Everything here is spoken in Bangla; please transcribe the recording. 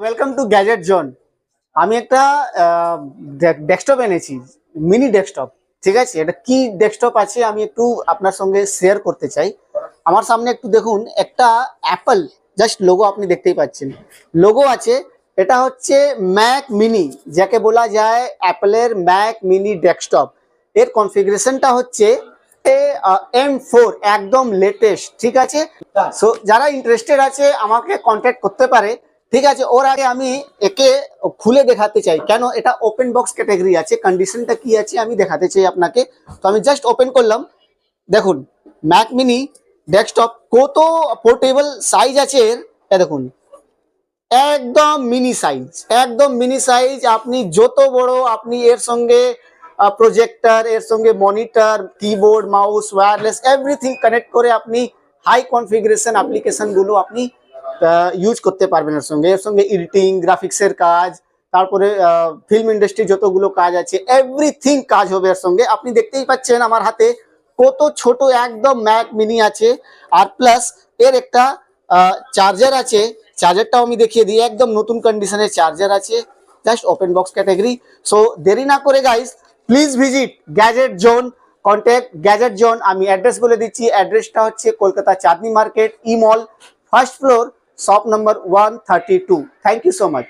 Welcome to gadget Zone. আমি একটা ডেস্কটপ এনেছি, মিনি ডেস্কটপ। ঠিক আছে, এটা কি ডেস্কটপ আছে আমি একটু আপনার সঙ্গে শেয়ার করতে চাই। আমার সামনে একটু দেখুন, একটা অ্যাপল জাস্ট লোগো আপনি দেখতেই পাচ্ছেন, লোগো আছে। এটা হচ্ছে ম্যাক মিনি, যাকে বলা যায় অ্যাপলের ম্যাক মিনি ডেস্কটপ। এর কনফিগারেশনটা হচ্ছে M4, একদম লেটেস্ট। ঠিক আছে, সো যারা ইন্টারেস্টেড আছে আমাকে কন্ট্যাক্ট করতে পারে। ঠিক আছে, ওর আগে আমি একে খুলে দেখাতে চাই, কেন এটা ওপেন বক্স ক্যাটাগরি আছে, কন্ডিশনটা কি আছে আমি দেখাতে চাই আপনাকে। তো আমি জাস্ট ওপেন করলাম, দেখুন ম্যাক মিনি ডেস্কটপ কত পোর্টেবল সাইজ আছে এর। দেখুন একদম মিনি সাইজ, একদম মিনি সাইজ। আপনি যত বড়, আপনি এর সঙ্গে প্রজেক্টর, এর সঙ্গে monitor, keyboard, mouse, wireless everything connect করে আপনি হাই কনফিগারেশন অ্যাপ্লিকেশন গুলো আপনি ইউজ করতে পারবেন। এর সঙ্গে এডিটিং, গ্রাফিক্সের কাজ, তারপরে ফিল্ম ইন্ডাস্ট্রি যতগুলো কাজ আছে এভরিথিং কাজ হবে এর সঙ্গে। আপনি দেখতেই পাচ্ছেন আমার হাতে কত ছোট একদম ম্যাক মিনি আছে। আর প্লাস এর একটা চার্জার আছে, চার্জারটাও আমি দেখিয়ে দিই, একদম নতুন কন্ডিশনের চার্জার আছে, just open box category. So দেরি না করে guys, please visit Gadget Zone, contact Gadget Zone. আমি অ্যাড্রেস বলে দিচ্ছি, অ্যাড্রেসটা হচ্ছে Kolkata Chandni Market, E Mall, first floor, shop number 132। Thank you so much.